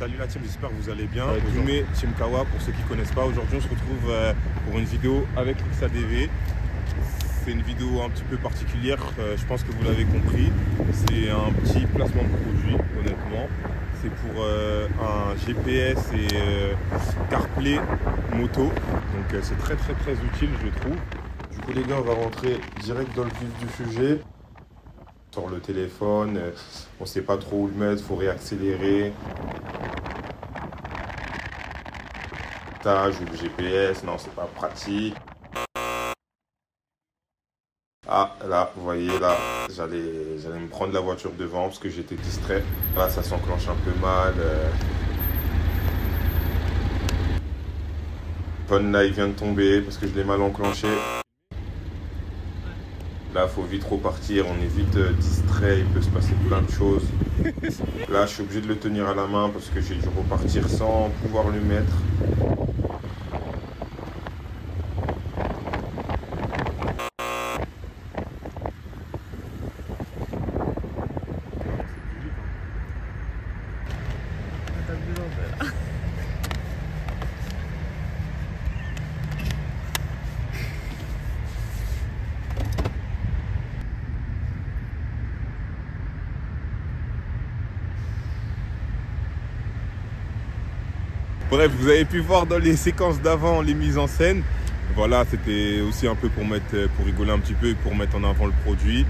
Salut la team, j'espère que vous allez bien. Doumé, Team Kawa, pour ceux qui ne connaissent pas, aujourd'hui on se retrouve pour une vidéo avec l'XADV. C'est une vidéo un petit peu particulière, je pense que vous l'avez compris. C'est un petit placement de produit, honnêtement. C'est pour un GPS et CarPlay moto. Donc c'est très utile, je trouve. Du coup les gars, on va rentrer direct dans le vif du sujet. Sur le téléphone, on ne sait pas trop où le mettre, il faut réaccélérer. Ou le GPS, non, c'est pas pratique. Ah, là, vous voyez, là, j'allais me prendre la voiture devant parce que j'étais distrait. Là, ça s'enclenche un peu mal. Phone là, il vient de tomber parce que je l'ai mal enclenché. Là, il faut vite repartir, on est vite distrait, il peut se passer plein de choses. Là, je suis obligé de le tenir à la main parce que j'ai dû repartir sans pouvoir le mettre. Bref, vous avez pu voir dans les séquences d'avant les mises en scène. Voilà, c'était aussi un peu pour rigoler un petit peu et pour mettre en avant le produit.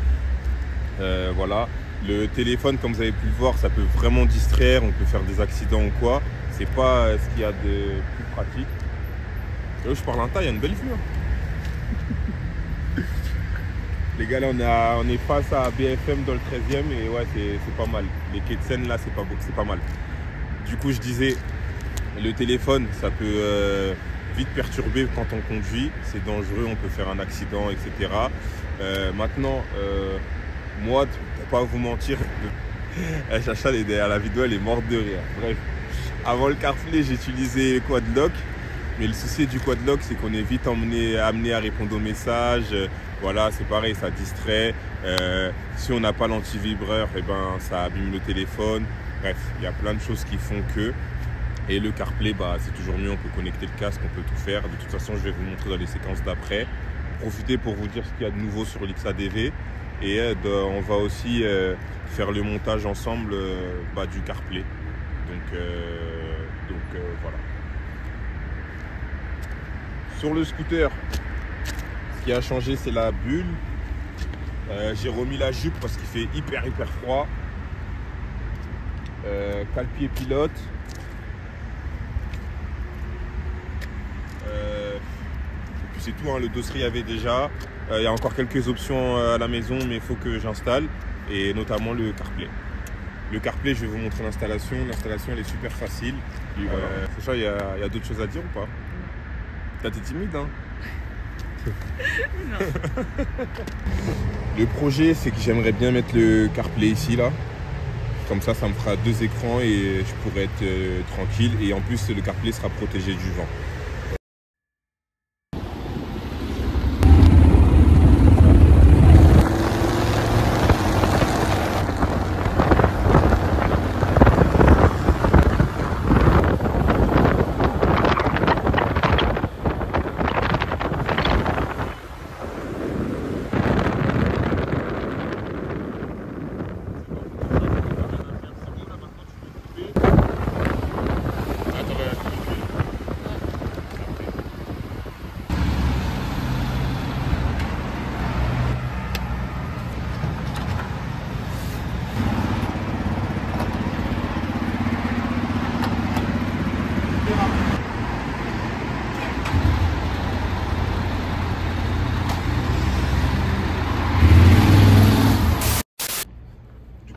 Voilà, le téléphone, comme vous avez pu le voir, ça peut vraiment distraire, on peut faire des accidents ou quoi. C'est pas ce qu'il y a de plus pratique. Et là, je parle en tas, il y a une belle vue. Hein. Les gars, là, on est face à BFM dans le 13e et ouais, c'est pas mal. Les quais de Seine, là, c'est pas mal. Du coup, je disais, le téléphone, ça peut vite perturber quand on conduit. C'est dangereux, on peut faire un accident, etc. Maintenant, moi, pour pas vous mentir, Chacha, elle est derrière la vidéo, elle est morte de rire. Bref, avant le CarPlay, j'utilisais Quadlock. Mais le souci du Quadlock, c'est qu'on est vite amené à répondre aux messages. Voilà, c'est pareil, ça distrait. Si on n'a pas l'anti-vibreur, eh ben, ça abîme le téléphone. Bref, il y a plein de choses qui font que. Et le CarPlay, bah, c'est toujours mieux, on peut connecter le casque, on peut tout faire. De toute façon, je vais vous montrer dans les séquences d'après. Profitez pour vous dire ce qu'il y a de nouveau sur l'XADV. Et on va aussi faire le montage ensemble du CarPlay. Donc voilà. Sur le scooter, ce qui a changé, c'est la bulle. J'ai remis la jupe parce qu'il fait hyper froid. Cale-pied pilote. Et puis c'est tout, hein, le dosseri y avait déjà. Il y a encore quelques options à la maison, mais il faut que j'installe. Et notamment le CarPlay. Le CarPlay, je vais vous montrer l'installation. L'installation, elle est super facile. Voilà. Sacha, il y a d'autres choses à dire ou pas? T'es timide, hein? Non. Le projet, c'est que j'aimerais bien mettre le CarPlay ici, là. Comme ça me fera 2 écrans et je pourrais être tranquille. Et en plus, le CarPlay sera protégé du vent.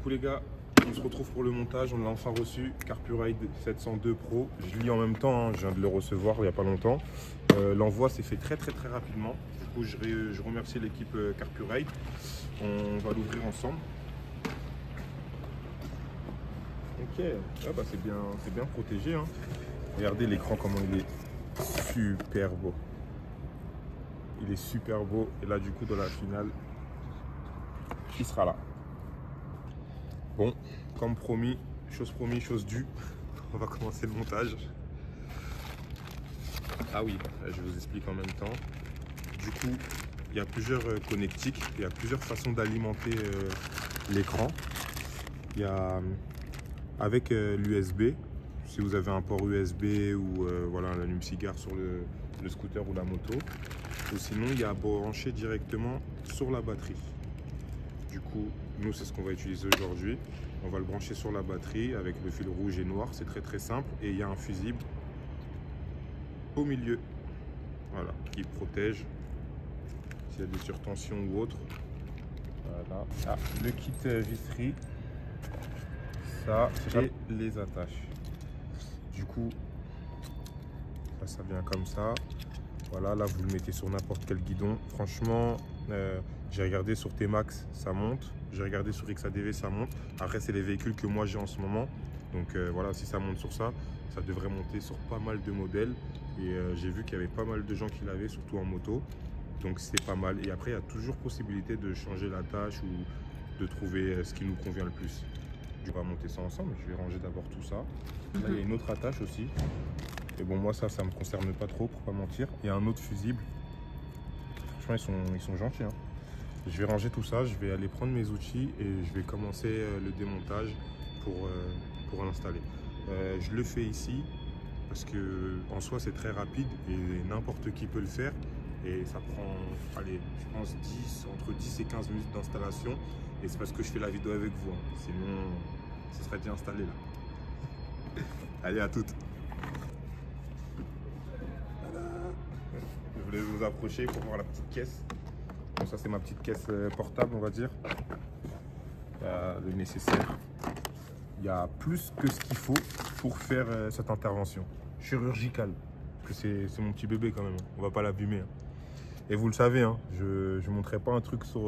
Les gars, on se retrouve pour le montage, on l'a enfin reçu, CarPuride 702 Pro. Je lis en même temps, hein, je viens de le recevoir il n'y a pas longtemps. L'envoi s'est fait très rapidement. Du coup, je remercie l'équipe CarPuride. On va l'ouvrir ensemble. Ok, ah bah c'est bien protégé. Hein. Regardez l'écran comment il est super beau. Il est super beau et là du coup dans la finale, il sera là. Bon, comme promis, chose due, on va commencer le montage. Ah oui, je vous explique en même temps. Du coup, il y a plusieurs connectiques, il y a plusieurs façons d'alimenter l'écran. Il y a avec l'USB, si vous avez un port USB ou voilà, un allume-cigare sur le scooter ou la moto. Ou sinon, il y a branché directement sur la batterie. Du coup, nous, c'est ce qu'on va utiliser aujourd'hui. On va le brancher sur la batterie avec le fil rouge et noir. C'est très simple. Et il y a un fusible au milieu, voilà, qui protège s'il y a des surtensions ou autre. Voilà. Ah, le kit visserie, ça et les attaches. Du coup, ça vient comme ça. Voilà, là vous le mettez sur n'importe quel guidon. Franchement, j'ai regardé sur T-Max, ça monte. J'ai regardé sur XADV, ça monte. Après, c'est les véhicules que moi j'ai en ce moment. Donc voilà, si ça monte sur ça, ça devrait monter sur pas mal de modèles. Et j'ai vu qu'il y avait pas mal de gens qui l'avaient, surtout en moto. Donc c'est pas mal. Et après, il y a toujours possibilité de changer la tâche ou de trouver ce qui nous convient le plus. On va monter ça ensemble. Je vais ranger d'abord tout ça. Là, il y a une autre attache aussi. Et bon, moi, ça me concerne pas trop, pour pas mentir. Il y a un autre fusible. Franchement, ils sont gentils, hein. Je vais ranger tout ça. Je vais aller prendre mes outils et je vais commencer le démontage pour l'installer. Je le fais ici parce que en soi, c'est très rapide et n'importe qui peut le faire. Et ça prend, allez, je pense entre 10 et 15 minutes d'installation. Et c'est parce que je fais la vidéo avec vous, hein. Sinon, ça serait déjà installé là. Allez, à toutes. Voilà. Je voulais vous approcher pour voir la petite caisse. Bon, ça, c'est ma petite caisse portable, on va dire. Il y a le nécessaire. Il y a plus que ce qu'il faut pour faire cette intervention chirurgicale. Parce que c'est mon petit bébé quand même, hein. On va pas l'abîmer, hein. Et vous le savez, hein, je ne montrerai pas un truc sur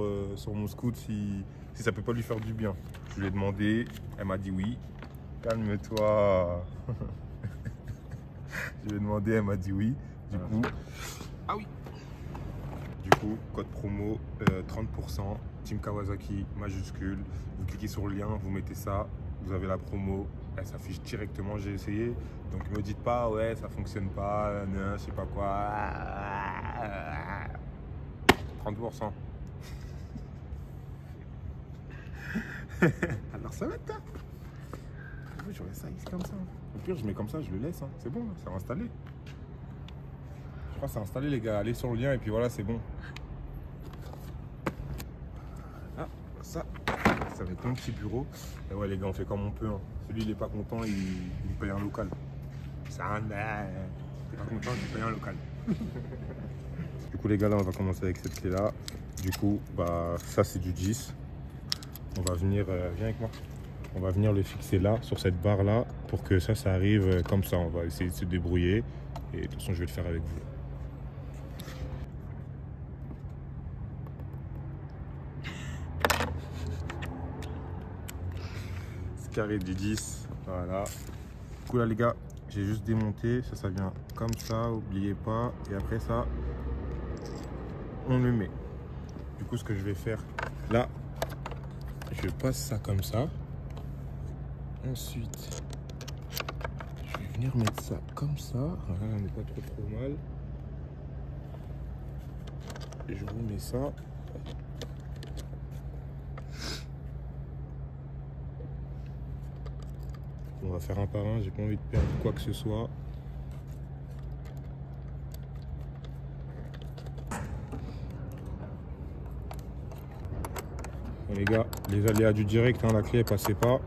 mon scoot si ça peut pas lui faire du bien. Je lui ai demandé, elle m'a dit oui. Calme-toi. Je lui ai demandé, elle m'a dit oui. Du coup, ah oui. Du coup, code promo 30%, Team Kawasaki majuscule. Vous cliquez sur le lien, vous mettez ça, vous avez la promo, elle s'affiche directement. J'ai essayé, donc ne me dites pas ouais ça fonctionne pas, non, je sais pas quoi. 30%. Alors ça va être là. Je laisse ça ici comme ça. Au pire, je mets comme ça, je le laisse, hein. C'est bon, c'est installé. Je crois que c'est installé, les gars. Allez sur le lien et puis voilà, c'est bon. Ah, ça va être mon petit bureau. Et ouais, les gars, on fait comme on peut, hein. Celui, il est pas content, il paye un local. C'est un. Il est pas content, il paye un local. Du coup, les gars, là, on va commencer avec cette clé-là. Du coup, bah, ça, c'est du 10. On va venir, viens avec moi. On va venir le fixer là, sur cette barre-là, pour que ça arrive comme ça. On va essayer de se débrouiller. Et de toute façon, je vais le faire avec vous. C'est carré du 10. Voilà. Du coup, là, les gars, j'ai juste démonté. Ça vient comme ça. N'oubliez pas. Et après ça, on le met. Du coup, ce que je vais faire, là, je passe ça comme ça. Ensuite, je vais venir mettre ça comme ça. Voilà, on n'est pas trop mal. Et je remets ça. On va faire un par un, j'ai pas envie de perdre quoi que ce soit. Bon, les gars, les aléas du direct, hein, la clé elle passait pas.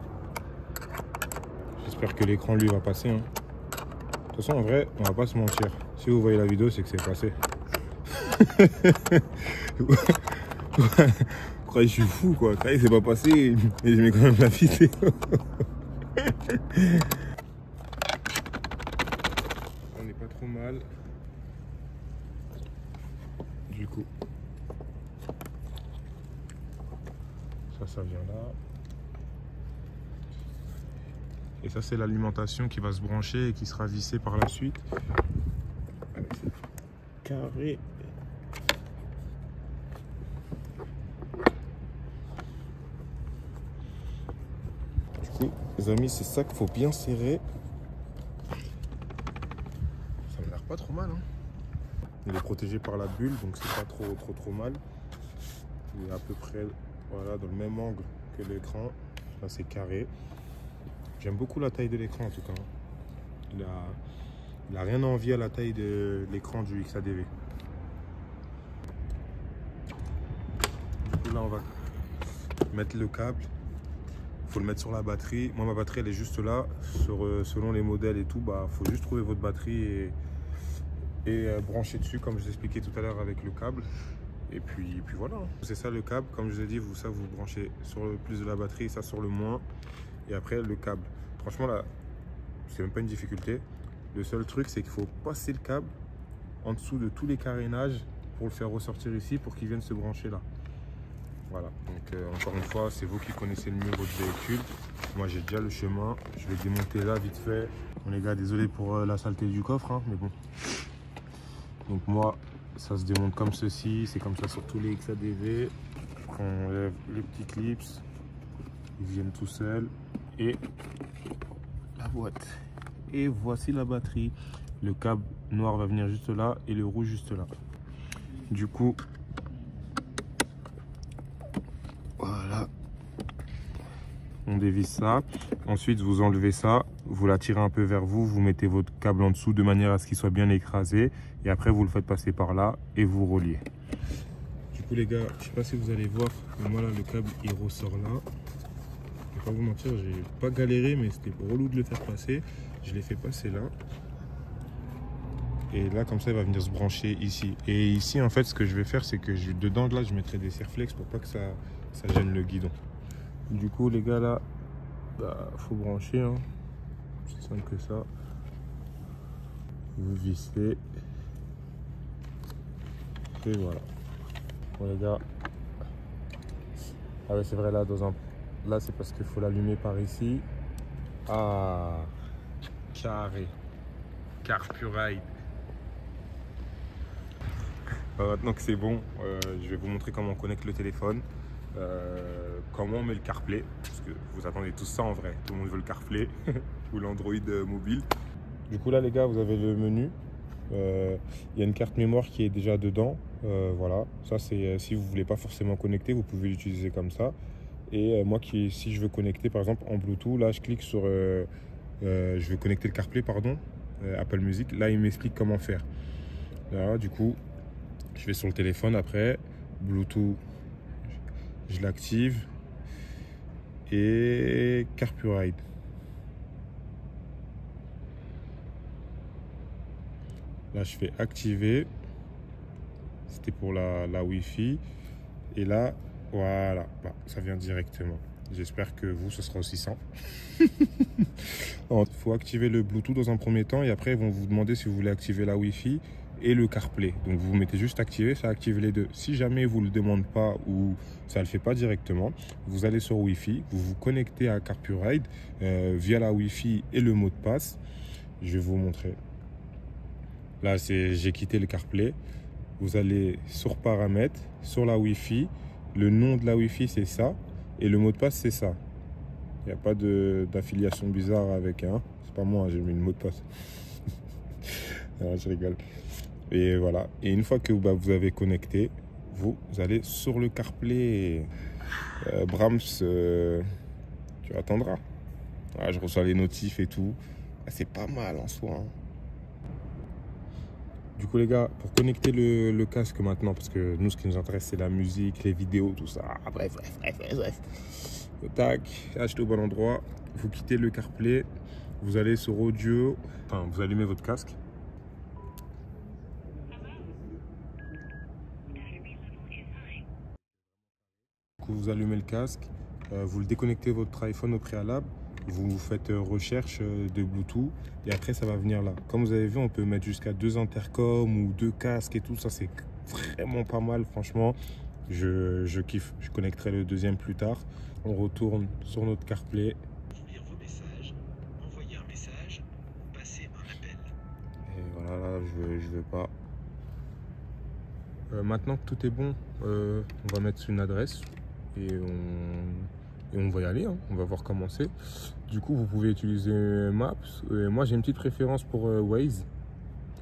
J'espère que l'écran lui va passer, hein. De toute façon, en vrai, on va pas se mentir. Si vous voyez la vidéo, c'est que c'est passé. Je suis fou, quoi. Ça y est, c'est pas passé et je mets quand même la vidéo. On n'est pas trop mal. Du coup, ça vient là. Et ça, c'est l'alimentation qui va se brancher et qui sera vissée par la suite. Carré. Du coup, les amis, c'est ça qu'il faut bien serrer. pas trop mal. Hein. Il est protégé par la bulle, donc c'est pas trop mal. Il est à peu près voilà, dans le même angle que l'écran. Là, c'est carré. J'aime beaucoup la taille de l'écran en tout cas. Il a rien à envier à la taille de l'écran du XADV. Du coup, là, on va mettre le câble. Il faut le mettre sur la batterie. Moi, ma batterie, elle est juste là. Selon les modèles et tout, bah, faut juste trouver votre batterie et brancher dessus, comme je vous expliquais tout à l'heure avec le câble. Et puis voilà. C'est ça le câble. Comme je vous ai dit, vous branchez sur le plus de la batterie, ça sur le moins. Et après, le câble. Franchement, là, c'est même pas une difficulté. Le seul truc, c'est qu'il faut passer le câble en dessous de tous les carénages pour le faire ressortir ici pour qu'il vienne se brancher là. Voilà, donc encore une fois, c'est vous qui connaissez le mieux votre véhicule. Moi, j'ai déjà le chemin. Je vais démonter là vite fait. Bon, les gars, désolé pour la saleté du coffre, hein, mais bon. Donc moi, ça se démonte comme ceci. C'est comme ça sur tous les XADV. On enlève les petits clips. Ils viennent tout seuls. Et la boîte. Et voici la batterie. Le câble noir va venir juste là et le rouge juste là. Du coup, voilà. On dévisse ça. Ensuite, vous enlevez ça. Vous la tirez un peu vers vous. Vous mettez votre câble en dessous de manière à ce qu'il soit bien écrasé. Et après, vous le faites passer par là et vous reliez. Du coup, les gars, je sais pas si vous allez voir. Mais moi, là, le câble, il ressort là. Je vais pas vous mentir, j'ai pas galéré, mais c'était relou de le faire passer. Je l'ai fait passer là. Et là, comme ça, il va venir se brancher ici. Et ici, en fait, ce que je vais faire, c'est que dedans, là, je mettrai des serre-flex pour pas que ça gêne le guidon. Du coup, les gars, là, bah, faut brancher. Hein. C'est simple que ça. Vous vissez. Et voilà. Bon, les gars. Ah ouais, c'est vrai, là, là, c'est parce qu'il faut l'allumer par ici. Ah, carré. Carpuride. Maintenant que c'est bon, je vais vous montrer comment on connecte le téléphone, comment on met le CarPlay, parce que vous attendez tous ça en vrai, tout le monde veut le CarPlay ou l'Android mobile. Du coup là les gars, vous avez le menu, il y a une carte mémoire qui est déjà dedans, voilà, ça c'est si vous ne voulez pas forcément connecter, vous pouvez l'utiliser comme ça. Et moi si je veux connecter par exemple en Bluetooth, là je clique sur, je veux connecter le CarPlay pardon, Apple Music, là il m'explique comment faire. Là, du coup, je vais sur le téléphone après, Bluetooth, je l'active et Carpuride. Là, je fais activer. C'était pour la Wi-Fi. Et là, voilà, bah, ça vient directement. J'espère que vous, ce sera aussi simple. Il faut activer le Bluetooth dans un premier temps et après, ils vont vous demander si vous voulez activer la Wi-Fi et le CarPlay. Donc, vous mettez juste activer, ça active les deux. Si jamais vous ne le demande pas ou ça ne le fait pas directement, vous allez sur Wi-Fi, vous vous connectez à Carpuride via la Wi-Fi et le mot de passe. Je vais vous montrer. Là, j'ai quitté le CarPlay. Vous allez sur paramètres, sur la Wi-Fi. Le nom de la Wi-Fi, c'est ça. Et le mot de passe, c'est ça. Il n'y a pas d'affiliation bizarre avec un. C'est pas moi, j'ai mis le mot de passe. Non, je rigole. Et voilà. Et une fois que vous avez connecté, vous allez sur le CarPlay. Brahms, tu attendras. Ah, je reçois les notifs et tout. Ah, c'est pas mal en soi. Hein. Du coup les gars, pour connecter le casque maintenant, parce que nous ce qui nous intéresse c'est la musique, les vidéos, tout ça. Ah, bref. Tac, achetez au bon endroit. Vous quittez le CarPlay, vous allez sur audio, enfin vous allumez votre casque. Du coup, vous allumez le casque, vous le déconnectez votre iPhone au préalable. Vous faites recherche de Bluetooth et après ça va venir là. Comme vous avez vu, on peut mettre jusqu'à 2 intercoms ou 2 casques et tout ça, c'est vraiment pas mal franchement. Je kiffe. Je connecterai le deuxième plus tard. On retourne sur notre CarPlay. Lire vos messages, envoyer un message, passer un appel. Et voilà, là je veux pas. Maintenant que tout est bon, on va mettre une adresse et on va y aller, hein. On va voir comment c'est. Du coup, vous pouvez utiliser Maps. Moi, j'ai une petite préférence pour Waze.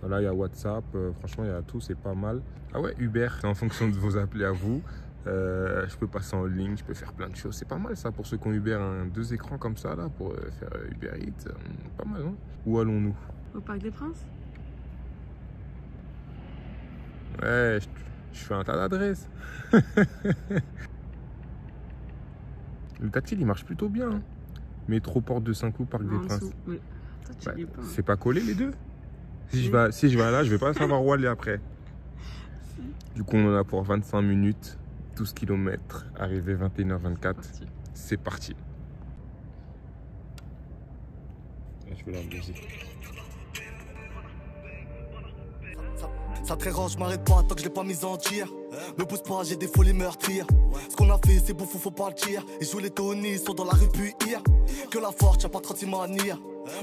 Voilà, il y a WhatsApp, franchement, il y a tout, c'est pas mal. Ah ouais, Uber, c'est en fonction de vos appelés à vous. Je peux passer en ligne, je peux faire plein de choses. C'est pas mal ça pour ceux qui ont Uber, hein, 2 écrans comme ça là pour faire Uber Eats. Pas mal, non? Où allons-nous? Au Parc des Princes? Ouais, je fais un tas d'adresses. Le tactile, il marche plutôt bien. Hein. Métro, Porte de Saint-Cloud, Parc des Princes. Oui. Toi, tu pas, hein. C'est pas collé les deux? Si je vais là, je vais pas savoir où aller après. Si. Du coup, on en a pour 25 minutes, 12 km, arrivé 21h24. C'est parti. Je vais la musique. Ça très rare, je m'arrête pas tant que je l'ai pas mise en tir. Me pousse pas, j'ai des folies meurtrières. Ce qu'on a fait, c'est beau, faut pas le dire. Et je les Tony sont dans la rue puis hier. Que la force, y'a pas 36 manières.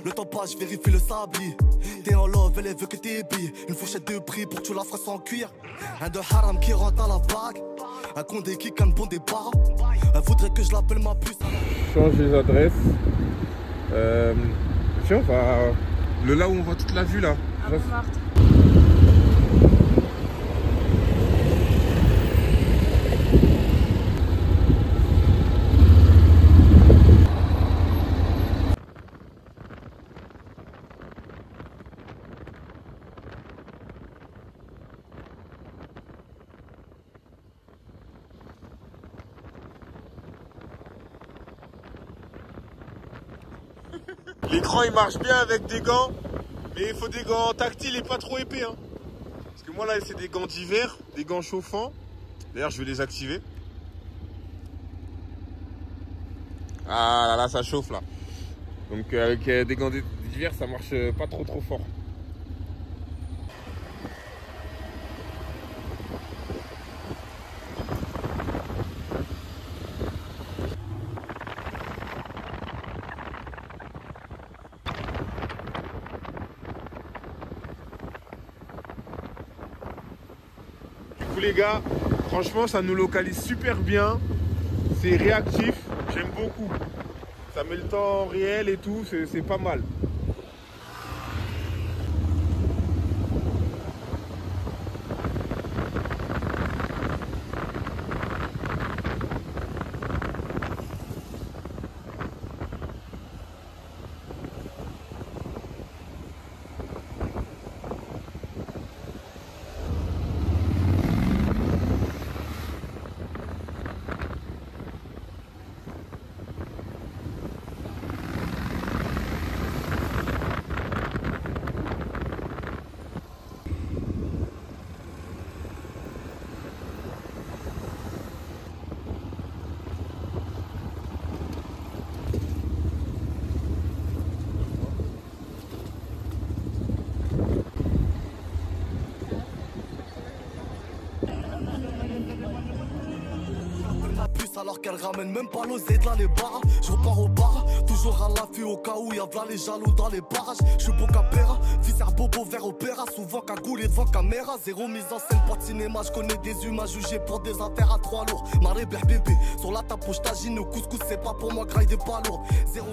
Le temps passe, je vérifie le sablier. T'es en love, elle veut que t'es billes. Une fourchette de prix pour que tu la fasses en cuir. Un de haram qui rentre à la bague. Un condé qui canne bon des barres. Elle voudrait que je l'appelle ma puce. Change les adresses. Tiens, on va. Le là où on voit toute la vue là. À Montmartre. L'écran il marche bien avec des gants, mais il faut des gants tactiles et pas trop épais. Hein. Parce que moi là c'est des gants d'hiver, des gants chauffants. D'ailleurs je vais les activer. Ah là ça chauffe là. Donc avec des gants d'hiver ça marche pas trop fort. Les gars, franchement ça nous localise super bien, c'est réactif, j'aime beaucoup, ça met le temps réel et tout, c'est pas mal. Alors qu'elle ramène même pas l'osée de là les barres. Je repars au bar, toujours à l'affût au cas où y'a v'là les jaloux dans les barrages. Je suis beau capéra, fils à bobo vers opéra. Souvent cagoulé devant caméra. Zéro mise en scène, pas de cinéma. Je connais des humains jugés pour des affaires à 3 lourds. Maré bébé, sur la tapoche tagine, couscous c'est pas pour moi, graille des pas lourds. Zéro.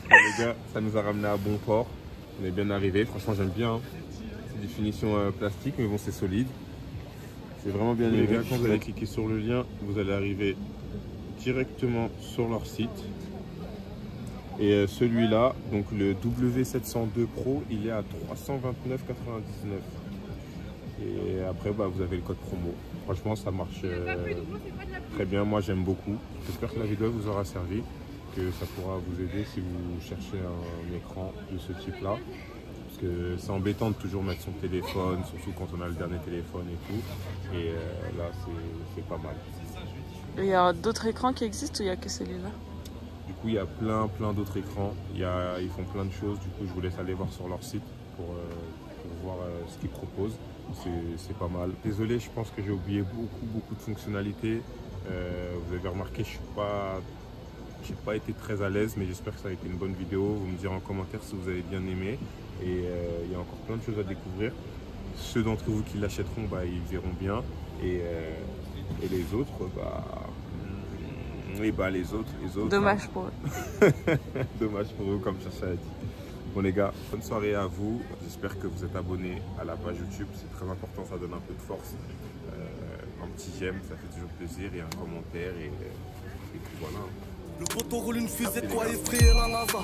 Les gars, ça nous a ramené à bon port. On est bien arrivé, franchement j'aime bien. Hein. C'est des finitions plastiques mais bon c'est solide. C'est vraiment bien. Les gars, quand vous allez cliquer sur le lien, vous allez arriver directement sur leur site. Et celui-là, donc le W702 Pro, il est à 329,99. Et après, bah, vous avez le code promo. Franchement, ça marche très bien. Moi, j'aime beaucoup. J'espère que la vidéo vous aura servi, que ça pourra vous aider si vous cherchez un écran de ce type-là. Parce que c'est embêtant de toujours mettre son téléphone, surtout quand on a le dernier téléphone et tout. Et là, c'est pas mal. Il y a d'autres écrans qui existent ou il n'y a que celui-là? Du coup, il y a plein d'autres écrans. Ils font plein de choses. Du coup, je vous laisse aller voir sur leur site pour voir ce qu'ils proposent. C'est pas mal. Désolé, je pense que j'ai oublié beaucoup de fonctionnalités. Vous avez remarqué, j'ai pas été très à l'aise, mais j'espère que ça a été une bonne vidéo. Vous me direz en commentaire si vous avez bien aimé. Et il y a encore plein de choses à découvrir. Ceux d'entre vous qui l'achèteront, bah, ils verront bien. Et les autres, les autres. Dommage pour eux. Dommage pour eux, comme ça a dit. Bon les gars, bonne soirée à vous. J'espère que vous êtes abonnés à la page YouTube. C'est très important, ça donne un peu de force. Un petit j'aime, ça fait toujours plaisir. Et un commentaire et puis voilà. Le poteau roule une fusée, toi effrayer la NASA.